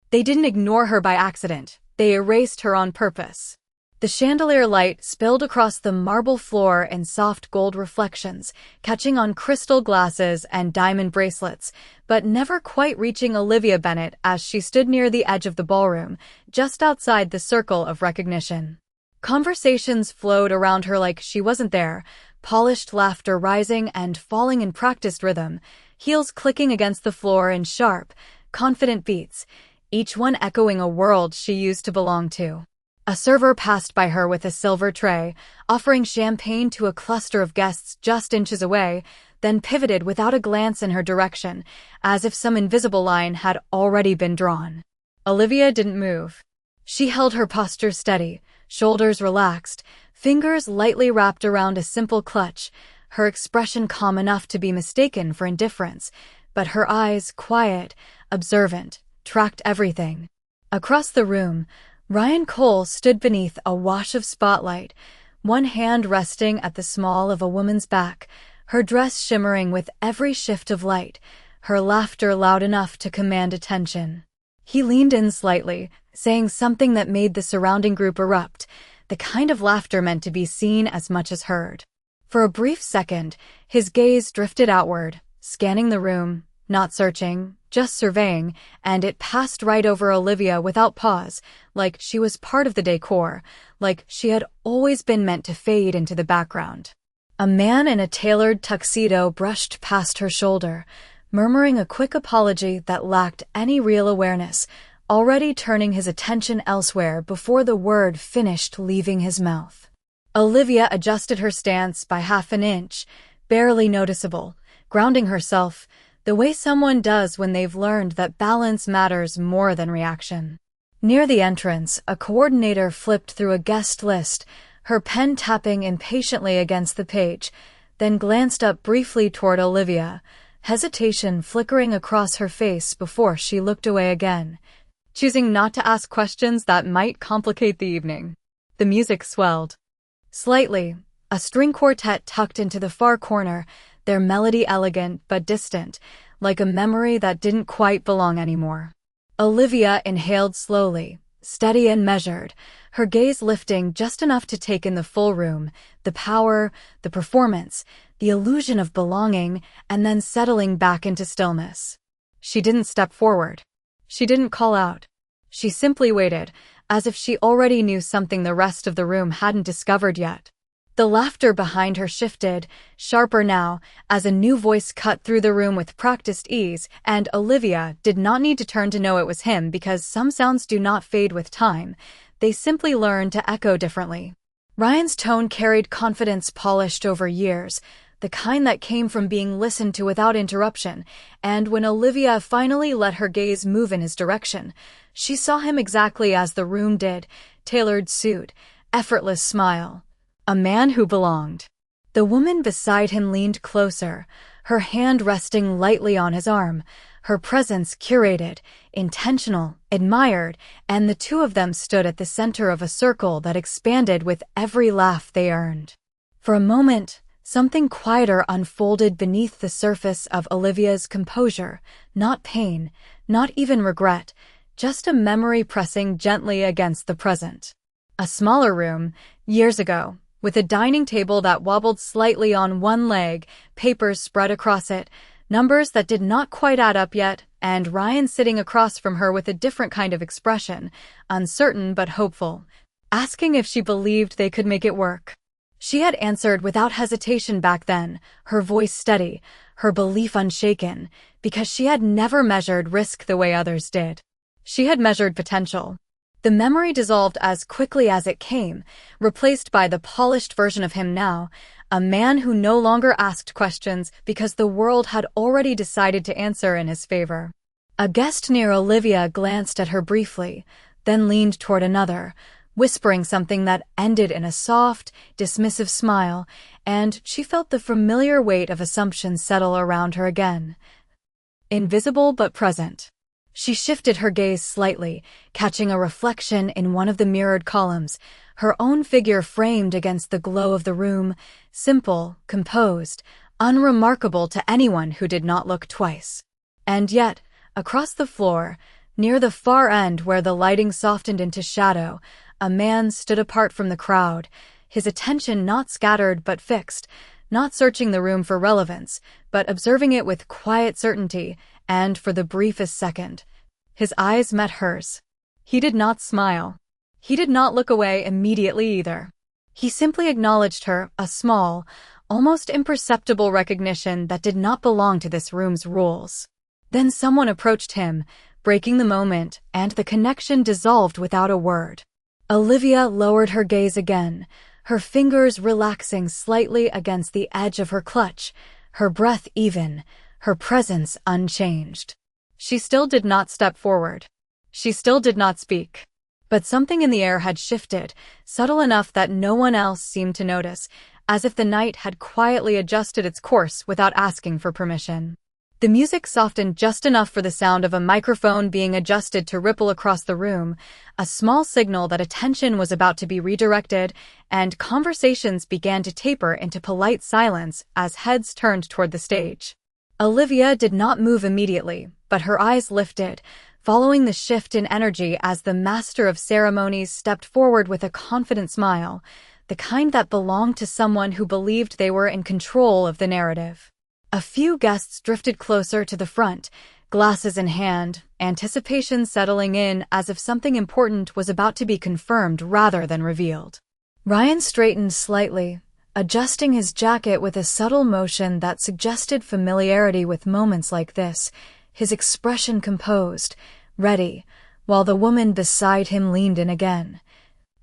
They didn't ignore her by accident. They erased her on purpose. The chandelier light spilled across the marble floor in soft gold reflections, catching on crystal glasses and diamond bracelets, but never quite reaching Olivia Bennet as she stood near the edge of the ballroom, just outside the circle of recognition. Conversations flowed around her like she wasn't there, polished laughter rising and falling in practiced rhythm, heels clicking against the floor in sharp, confident beats, each one echoing a world she used to belong to. A server passed by her with a silver tray, offering champagne to a cluster of guests just inches away, then pivoted without a glance in her direction, as if some invisible line had already been drawn. Olivia didn't move. She held her posture steady, shoulders relaxed, fingers lightly wrapped around a simple clutch, her expression calm enough to be mistaken for indifference, but her eyes, quiet, observant, tracked everything. Across the room, Ryan Cole stood beneath a wash of spotlight, one hand resting at the small of a woman's back, her dress shimmering with every shift of light, her laughter loud enough to command attention. He leaned in slightly, saying something that made the surrounding group erupt, the kind of laughter meant to be seen as much as heard. For a brief second, his gaze drifted outward, scanning the room, not searching, just surveying, and it passed right over Olivia without pause, like she was part of the decor, like she had always been meant to fade into the background. A man in a tailored tuxedo brushed past her shoulder, murmuring a quick apology that lacked any real awareness, already turning his attention elsewhere before the word finished leaving his mouth. Olivia adjusted her stance by half an inch, barely noticeable, grounding herself, the way someone does when they've learned that balance matters more than reaction. Near the entrance, a coordinator flipped through a guest list, her pen tapping impatiently against the page, then glanced up briefly toward Olivia, hesitation flickering across her face before she looked away again, choosing not to ask questions that might complicate the evening. The music swelled. Slightly, a string quartet tucked into the far corner, their melody elegant but distant, like a memory that didn't quite belong anymore. Olivia inhaled slowly, steady and measured, her gaze lifting just enough to take in the full room, the power, the performance, the illusion of belonging, and then settling back into stillness. She didn't step forward. She didn't call out. She simply waited, as if she already knew something the rest of the room hadn't discovered yet. The laughter behind her shifted, sharper now, as a new voice cut through the room with practiced ease, and Olivia did not need to turn to know it was him because some sounds do not fade with time, they simply learn to echo differently. Ryan's tone carried confidence polished over years, the kind that came from being listened to without interruption, and when Olivia finally let her gaze move in his direction, she saw him exactly as the room did, tailored suit, effortless smile. A man who belonged. The woman beside him leaned closer, her hand resting lightly on his arm, her presence curated, intentional, admired, and the two of them stood at the center of a circle that expanded with every laugh they earned. For a moment, something quieter unfolded beneath the surface of Olivia's composure, not pain, not even regret, just a memory pressing gently against the present. A smaller room, years ago, with a dining table that wobbled slightly on one leg, papers spread across it, numbers that did not quite add up yet, and Ryan sitting across from her with a different kind of expression, uncertain but hopeful, asking if she believed they could make it work. She had answered without hesitation back then, her voice steady, her belief unshaken, because she had never measured risk the way others did. She had measured potential. The memory dissolved as quickly as it came, replaced by the polished version of him now, a man who no longer asked questions because the world had already decided to answer in his favor. A guest near Olivia glanced at her briefly, then leaned toward another, whispering something that ended in a soft, dismissive smile, and she felt the familiar weight of assumption settle around her again. Invisible but present. She shifted her gaze slightly, catching a reflection in one of the mirrored columns, her own figure framed against the glow of the room, simple, composed, unremarkable to anyone who did not look twice. And yet, across the floor, Near the far end where the lighting softened into shadow, a man stood apart from the crowd, his attention not scattered but fixed, not searching the room for relevance, but observing it with quiet certainty, and for the briefest second. His eyes met hers. He did not smile. He did not look away immediately either. He simply acknowledged her, a small, almost imperceptible recognition that did not belong to this room's rules. Then someone approached him, breaking the moment, and the connection dissolved without a word. Olivia lowered her gaze again, her fingers relaxing slightly against the edge of her clutch, her breath even, her presence unchanged. She still did not step forward. She still did not speak. But something in the air had shifted, subtle enough that no one else seemed to notice, as if the night had quietly adjusted its course without asking for permission. The music softened just enough for the sound of a microphone being adjusted to ripple across the room, a small signal that attention was about to be redirected, and conversations began to taper into polite silence as heads turned toward the stage. Olivia did not move immediately, but her eyes lifted, following the shift in energy as the master of ceremonies stepped forward with a confident smile, the kind that belonged to someone who believed they were in control of the narrative. A few guests drifted closer to the front, glasses in hand, anticipation settling in as if something important was about to be confirmed rather than revealed. Ryan straightened slightly, adjusting his jacket with a subtle motion that suggested familiarity with moments like this, his expression composed, ready, while the woman beside him leaned in again.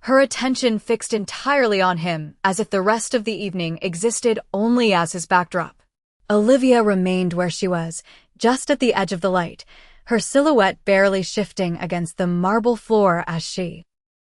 Her attention fixed entirely on him, as if the rest of the evening existed only as his backdrop. Olivia remained where she was, just at the edge of the light, her silhouette barely shifting against the marble floor as she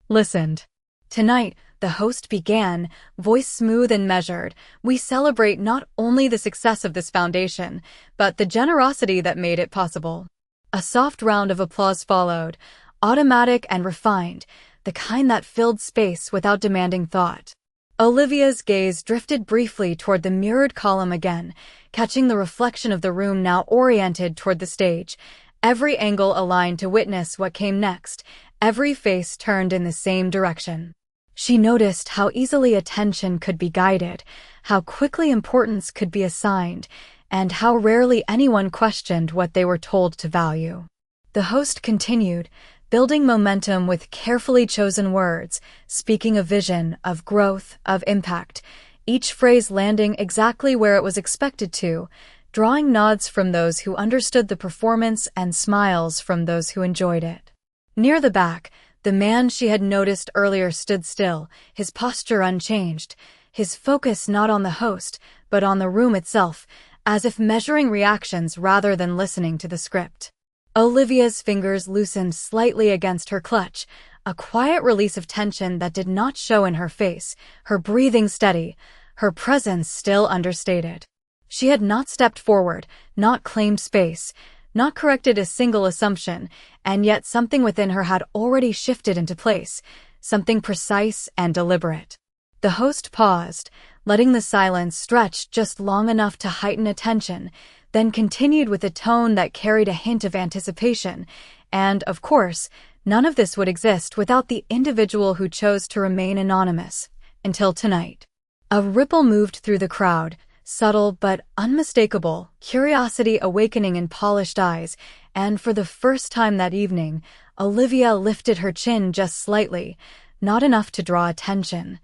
listened. Tonight, the host began, voice smooth and measured. We celebrate not only the success of this foundation, but the generosity that made it possible. A soft round of applause followed, automatic and refined, the kind that filled space without demanding thought. Olivia's gaze drifted briefly toward the mirrored column again, catching the reflection of the room now oriented toward the stage, every angle aligned to witness what came next, every face turned in the same direction. She noticed how easily attention could be guided, how quickly importance could be assigned, and how rarely anyone questioned what they were told to value. The host continued, building momentum with carefully chosen words, speaking of vision, of growth, of impact, each phrase landing exactly where it was expected to, drawing nods from those who understood the performance and smiles from those who enjoyed it. Near the back, the man she had noticed earlier stood still, his posture unchanged, his focus not on the host, but on the room itself, as if measuring reactions rather than listening to the script. Olivia's fingers loosened slightly against her clutch, a quiet release of tension that did not show in her face, her breathing steady, her presence still understated. She had not stepped forward, not claimed space, not corrected a single assumption, and yet something within her had already shifted into place, something precise and deliberate. The host paused, letting the silence stretch just long enough to heighten attention, then continued with a tone that carried a hint of anticipation, and, of course, none of this would exist without the individual who chose to remain anonymous, until tonight. A ripple moved through the crowd, subtle but unmistakable, curiosity awakening in polished eyes, and for the first time that evening, Olivia lifted her chin just slightly, not enough to draw attention,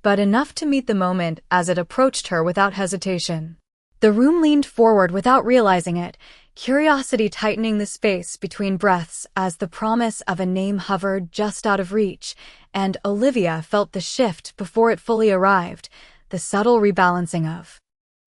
but enough to meet the moment as it approached her without hesitation. The room leaned forward without realizing it, curiosity tightening the space between breaths as the promise of a name hovered just out of reach, and Olivia felt the shift before it fully arrived, the subtle rebalancing of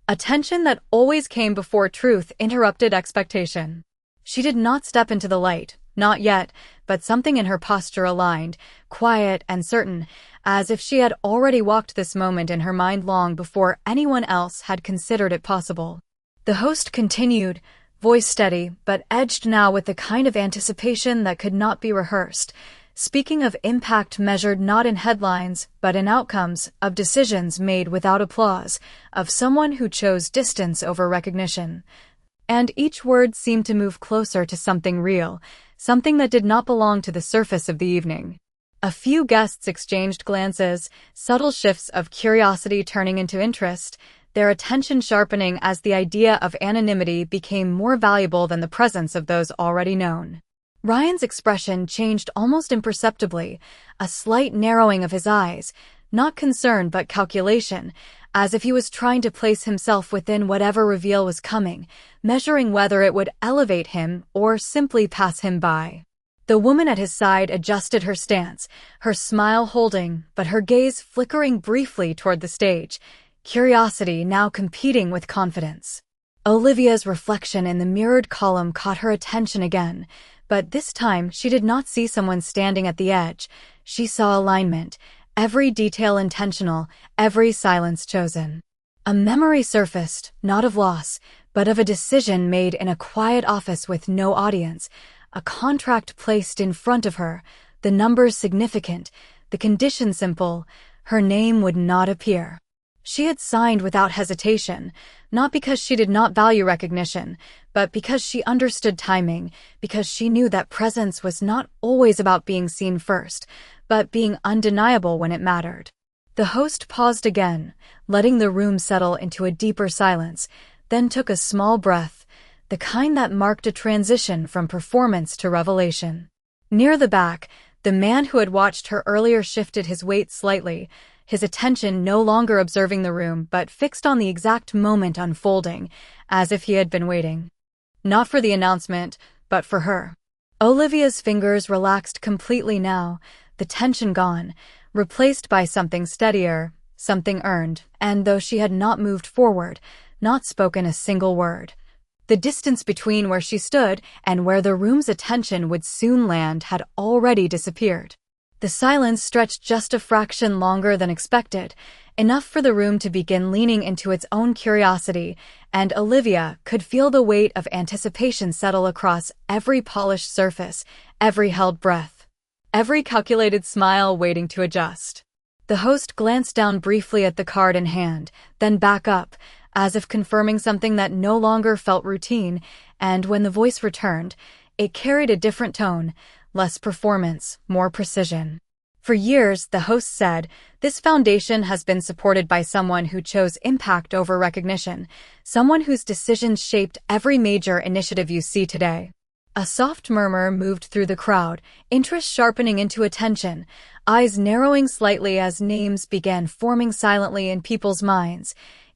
attention that always came before truth interrupted expectation. She did not step into the light, not yet, but something in her posture aligned, quiet and certain, as if she had already walked this moment in her mind long before anyone else had considered it possible. The host continued, voice steady, but edged now with the kind of anticipation that could not be rehearsed, speaking of impact measured not in headlines, but in outcomes, of decisions made without applause, of someone who chose distance over recognition. and each word seemed to move closer to something real, something that did not belong to the surface of the evening. A few guests exchanged glances, subtle shifts of curiosity turning into interest, their attention sharpening as the idea of anonymity became more valuable than the presence of those already known. Ryan's expression changed almost imperceptibly, a slight narrowing of his eyes, not concern but calculation, as if he was trying to place himself within whatever reveal was coming, measuring whether it would elevate him or simply pass him by. The woman at his side adjusted her stance, her smile holding, but her gaze flickering briefly toward the stage, curiosity now competing with confidence. Olivia's reflection in the mirrored column caught her attention again, but this time she did not see someone standing at the edge. She saw alignment, every detail intentional, every silence chosen. A memory surfaced, not of loss, but of a decision made in a quiet office with no audience, a contract placed in front of her, the numbers significant, the condition simple, her name would not appear. She had signed without hesitation, not because she did not value recognition, but because she understood timing, because she knew that presence was not always about being seen first, but being undeniable when it mattered. The host paused again, letting the room settle into a deeper silence, then took a small breath, the kind that marked a transition from performance to revelation. Near the back, the man who had watched her earlier shifted his weight slightly, his attention no longer observing the room but fixed on the exact moment unfolding, as if he had been waiting. Not for the announcement, but for her. Olivia's fingers relaxed completely now, the tension gone, replaced by something steadier, something earned, and though she had not moved forward, not spoken a single word, the distance between where she stood and where the room's attention would soon land had already disappeared. The silence stretched just a fraction longer than expected, enough for the room to begin leaning into its own curiosity, and Olivia could feel the weight of anticipation settle across every polished surface, every held breath, every calculated smile waiting to adjust. The host glanced down briefly at the card in hand, then back up, as if confirming something that no longer felt routine, and when the voice returned, it carried a different tone, less performance, more precision. For years, the host said, this foundation has been supported by someone who chose impact over recognition, someone whose decisions shaped every major initiative you see today. A soft murmur moved through the crowd, interest sharpening into attention, eyes narrowing slightly as names began forming silently in people's minds,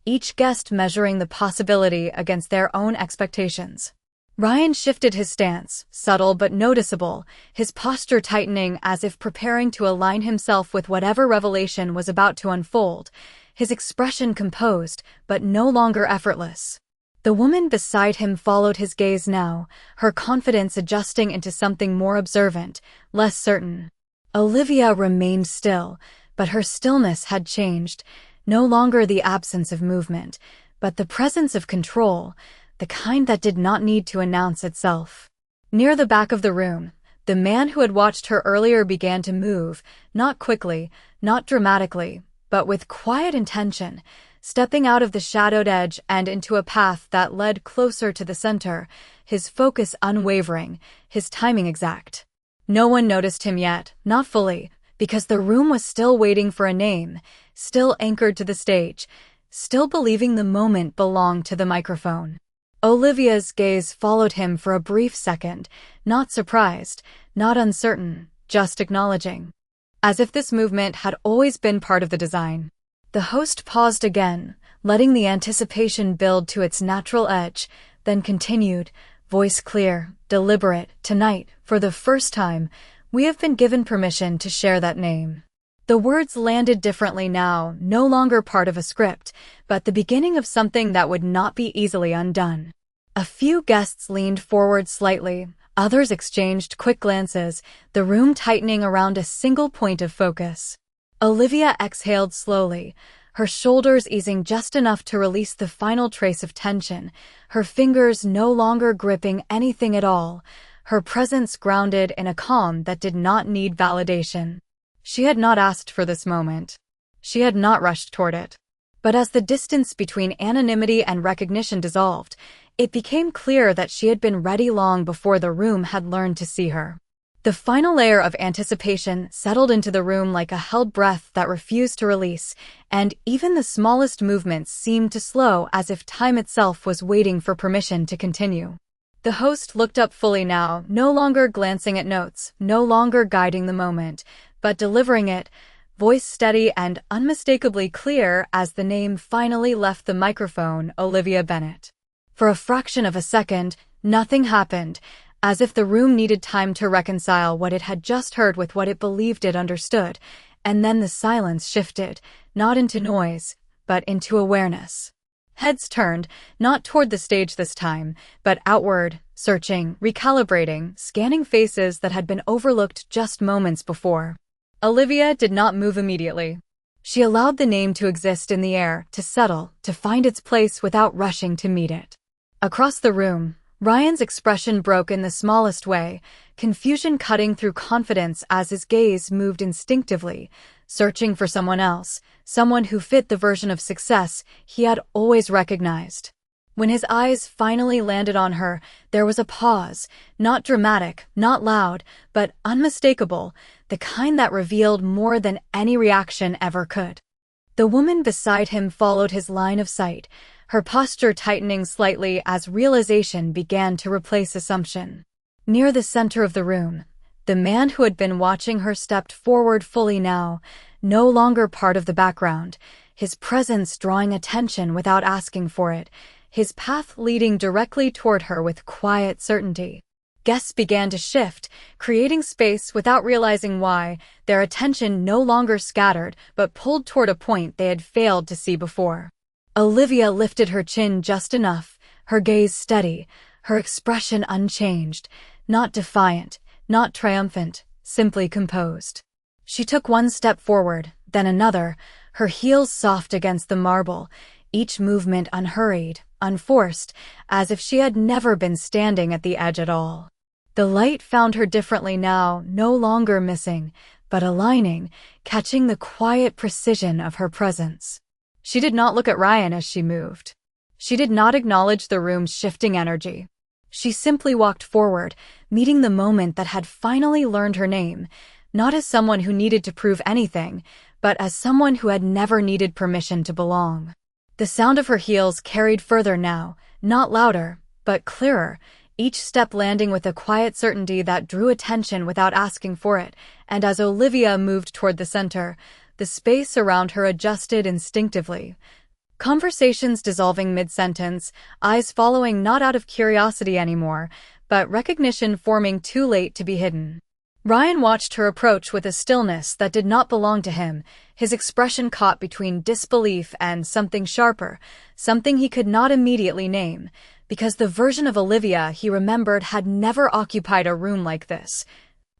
each guest measuring the possibility against their own expectations. Ryan shifted his stance, subtle but noticeable, his posture tightening as if preparing to align himself with whatever revelation was about to unfold, his expression composed, but no longer effortless. The woman beside him followed his gaze now, her confidence adjusting into something more observant, less certain. Olivia remained still, but her stillness had changed, no longer the absence of movement, but the presence of control, the kind that did not need to announce itself. Near the back of the room, the man who had watched her earlier began to move, not quickly, not dramatically, but with quiet intention, stepping out of the shadowed edge and into a path that led closer to the center, his focus unwavering, his timing exact. No one noticed him yet, not fully, because the room was still waiting for a name, still anchored to the stage, still believing the moment belonged to the microphone. Olivia's gaze followed him for a brief second, not surprised, not uncertain, just acknowledging. As if this movement had always been part of the design. The host paused again, letting the anticipation build to its natural edge, then continued, voice clear, deliberate, tonight, for the first time, we have been given permission to share that name. The words landed differently now, no longer part of a script, but the beginning of something that would not be easily undone. A few guests leaned forward slightly, others exchanged quick glances, the room tightening around a single point of focus. Olivia exhaled slowly, her shoulders easing just enough to release the final trace of tension, her fingers no longer gripping anything at all, her presence grounded in a calm that did not need validation. She had not asked for this moment. She had not rushed toward it. But as the distance between anonymity and recognition dissolved, It became clear that she had been ready long before the room had learned to see her. The final layer of anticipation settled into the room like a held breath that refused to release, and even the smallest movements seemed to slow as if time itself was waiting for permission to continue. The host looked up fully now, no longer glancing at notes, no longer guiding the moment, but delivering it, voice steady and unmistakably clear as the name finally left the microphone, Olivia Bennet. For a fraction of a second, nothing happened, as if the room needed time to reconcile what it had just heard with what it believed it understood, and then the silence shifted, not into noise, but into awareness. Heads turned, not toward the stage this time, but outward, searching, recalibrating, scanning faces that had been overlooked just moments before. Olivia did not move immediately. She allowed the name to exist in the air, to settle, to find its place without rushing to meet it. Across the room, Ryan's expression broke in the smallest way, confusion cutting through confidence as his gaze moved instinctively, searching for someone else, someone who fit the version of success he had always recognized. When his eyes finally landed on her, there was a pause, not dramatic, not loud, but unmistakable, the kind that revealed more than any reaction ever could. The woman beside him followed his line of sight, her posture tightening slightly as realization began to replace assumption. Near the center of the room, the man who had been watching her stepped forward fully now, no longer part of the background, his presence drawing attention without asking for it, his path leading directly toward her with quiet certainty. Guests began to shift, creating space without realizing why, their attention no longer scattered but pulled toward a point they had failed to see before. Olivia lifted her chin just enough, her gaze steady, her expression unchanged, not defiant, not triumphant, simply composed. She took one step forward, then another, her heels soft against the marble, each movement unhurried, unforced, as if she had never been standing at the edge at all. The light found her differently now, no longer missing, but aligning, catching the quiet precision of her presence. She did not look at Ryan as she moved. She did not acknowledge the room's shifting energy. She simply walked forward, meeting the moment that had finally learned her name, not as someone who needed to prove anything, but as someone who had never needed permission to belong. The sound of her heels carried further now, not louder, but clearer, each step landing with a quiet certainty that drew attention without asking for it, and as Olivia moved toward the center, the space around her adjusted instinctively. Conversations dissolving mid-sentence, eyes following not out of curiosity anymore, but recognition forming too late to be hidden. Ryan watched her approach with a stillness that did not belong to him, his expression caught between disbelief and something sharper, something he could not immediately name, because the version of Olivia he remembered had never occupied a room like this,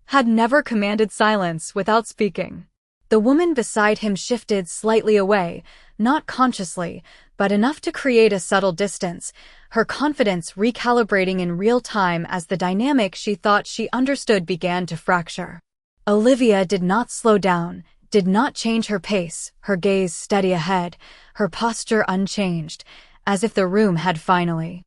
had never commanded silence without speaking. The woman beside him shifted slightly away, not consciously, but enough to create a subtle distance, her confidence recalibrating in real time as the dynamic she thought she understood began to fracture. Olivia did not slow down, did not change her pace, her gaze steady ahead, her posture unchanged, as if the room had finally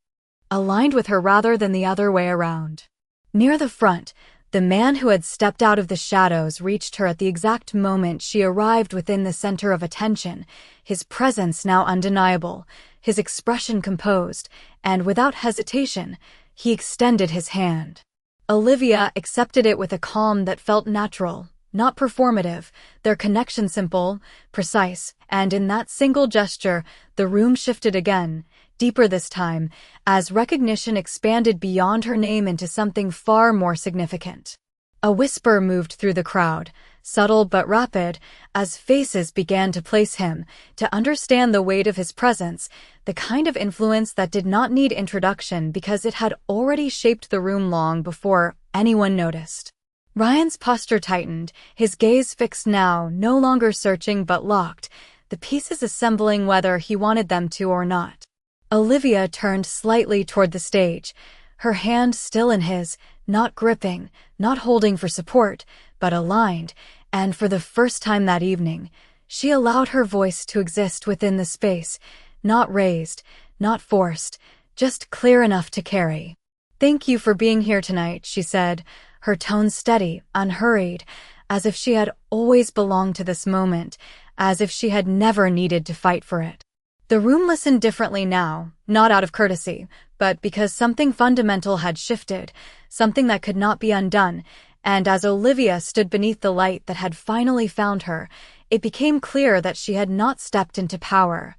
aligned with her rather than the other way around. Near the front, the man who had stepped out of the shadows reached her at the exact moment she arrived within the center of attention, his presence now undeniable, his expression composed, and without hesitation, he extended his hand. Olivia accepted it with a calm that felt natural, not performative, their connection simple, precise, and in that single gesture, the room shifted again, deeper this time, as recognition expanded beyond her name into something far more significant. A whisper moved through the crowd, subtle but rapid, as faces began to place him, to understand the weight of his presence, the kind of influence that did not need introduction because it had already shaped the room long before anyone noticed. Ryan's posture tightened, his gaze fixed now, no longer searching but locked, the pieces assembling whether he wanted them to or not. Olivia turned slightly toward the stage, her hand still in his, not gripping, not holding for support, but aligned, and for the first time that evening, she allowed her voice to exist within the space, not raised, not forced, just clear enough to carry. "Thank you for being here tonight," she said, her tone steady, unhurried, as if she had always belonged to this moment, as if she had never needed to fight for it. The room listened differently now, not out of courtesy, but because something fundamental had shifted, something that could not be undone, and as Olivia stood beneath the light that had finally found her, it became clear that she had not stepped into power.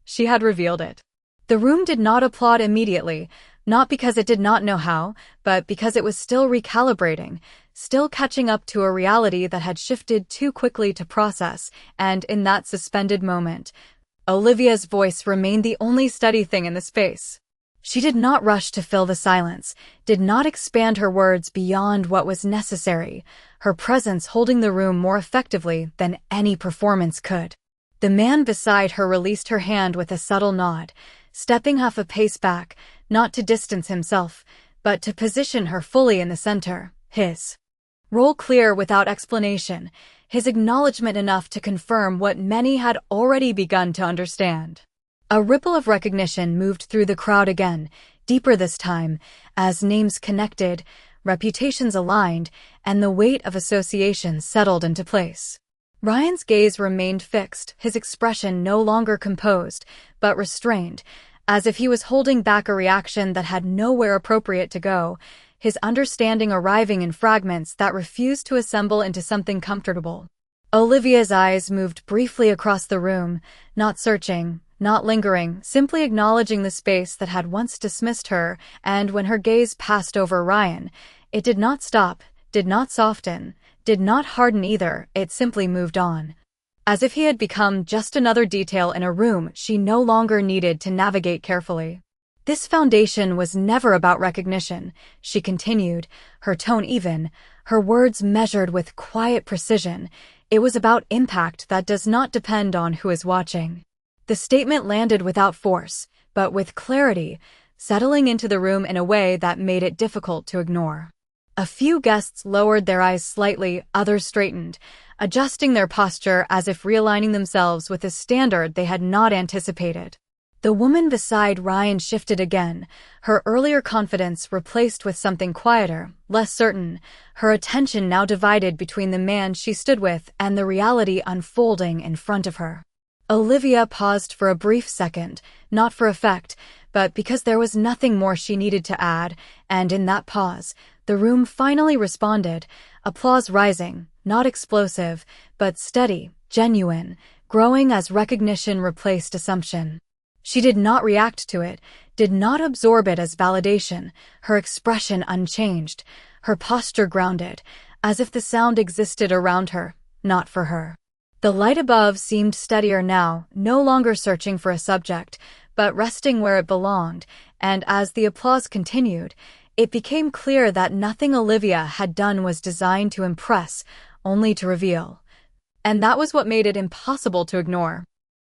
She had revealed it. The room did not applaud immediately, not because it did not know how, but because it was still recalibrating, still catching up to a reality that had shifted too quickly to process, and in that suspended moment, Olivia's voice remained the only steady thing in the space. She did not rush to fill the silence, did not expand her words beyond what was necessary, her presence holding the room more effectively than any performance could. The man beside her released her hand with a subtle nod, stepping half a pace back, not to distance himself, but to position her fully in the center, his role clear without explanation, his acknowledgement enough to confirm what many had already begun to understand. A ripple of recognition moved through the crowd again, deeper this time, as names connected, reputations aligned, and the weight of association settled into place. Ryan's gaze remained fixed, his expression no longer composed, but restrained, as if he was holding back a reaction that had nowhere appropriate to go, his understanding arriving in fragments that refused to assemble into something comfortable. Olivia's eyes moved briefly across the room, not searching, not lingering, simply acknowledging the space that had once dismissed her, and when her gaze passed over Ryan, it did not stop, did not soften, did not harden either, it simply moved on. As if he had become just another detail in a room she no longer needed to navigate carefully. "This foundation was never about recognition," she continued, her tone even, her words measured with quiet precision. "It was about impact that does not depend on who is watching." The statement landed without force, but with clarity, settling into the room in a way that made it difficult to ignore. A few guests lowered their eyes slightly, others straightened, adjusting their posture as if realigning themselves with a standard they had not anticipated. The woman beside Ryan shifted again, her earlier confidence replaced with something quieter, less certain, her attention now divided between the man she stood with and the reality unfolding in front of her. Olivia paused for a brief second, not for effect, but because there was nothing more she needed to add, and in that pause, the room finally responded, applause rising, not explosive, but steady, genuine, growing as recognition replaced assumption. She did not react to it, did not absorb it as validation, her expression unchanged, her posture grounded, as if the sound existed around her, not for her. The light above seemed steadier now, no longer searching for a subject, but resting where it belonged, and as the applause continued, it became clear that nothing Olivia had done was designed to impress, only to reveal. And that was what made it impossible to ignore.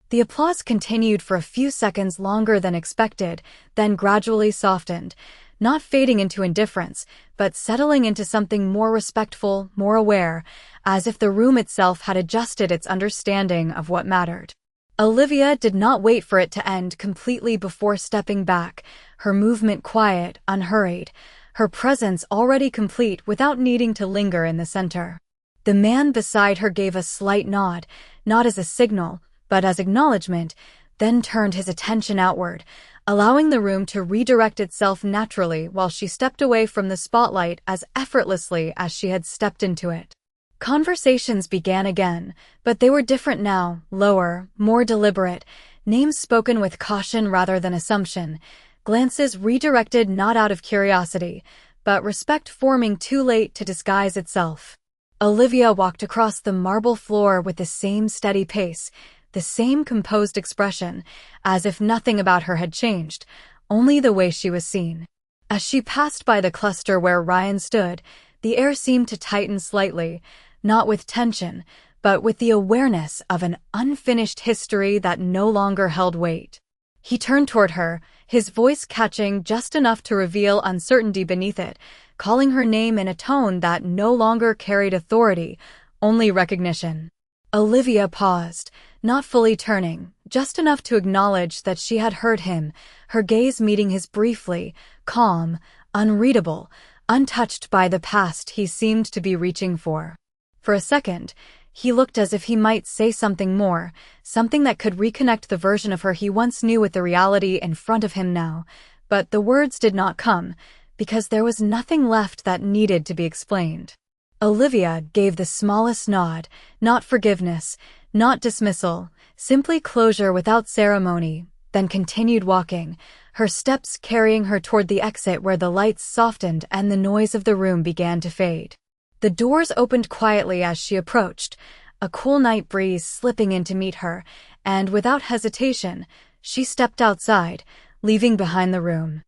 The applause continued for a few seconds longer than expected, then gradually softened, not fading into indifference, but settling into something more respectful, more aware, as if the room itself had adjusted its understanding of what mattered. Olivia did not wait for it to end completely before stepping back, her movement quiet, unhurried, her presence already complete without needing to linger in the center. The man beside her gave a slight nod, not as a signal, but as acknowledgement, then turned his attention outward, allowing the room to redirect itself naturally while she stepped away from the spotlight as effortlessly as she had stepped into it. Conversations began again, but they were different now, lower, more deliberate, names spoken with caution rather than assumption, glances redirected not out of curiosity, but respect forming too late to disguise itself. Olivia walked across the marble floor with the same steady pace, the same composed expression, as if nothing about her had changed, only the way she was seen. As she passed by the cluster where Ryan stood, the air seemed to tighten slightly, not with tension, but with the awareness of an unfinished history that no longer held weight. He turned toward her, his voice catching just enough to reveal uncertainty beneath it, calling her name in a tone that no longer carried authority, only recognition. Olivia paused, not fully turning, just enough to acknowledge that she had heard him, her gaze meeting his briefly, calm, unreadable, untouched by the past he seemed to be reaching for. For a second, he looked as if he might say something more, something that could reconnect the version of her he once knew with the reality in front of him now, but the words did not come, because there was nothing left that needed to be explained. Olivia gave the smallest nod, not forgiveness, not dismissal, simply closure without ceremony, then continued walking, her steps carrying her toward the exit where the lights softened and the noise of the room began to fade. The doors opened quietly as she approached, a cool night breeze slipping in to meet her, and without hesitation, she stepped outside, leaving behind the room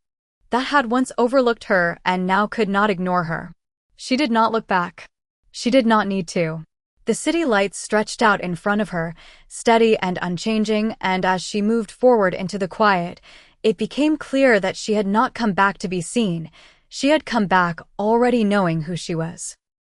that had once overlooked her and now could not ignore her. She did not look back. She did not need to. The city lights stretched out in front of her, steady and unchanging, and as she moved forward into the quiet, it became clear that she had not come back to be seen. She had come back already knowing who she was.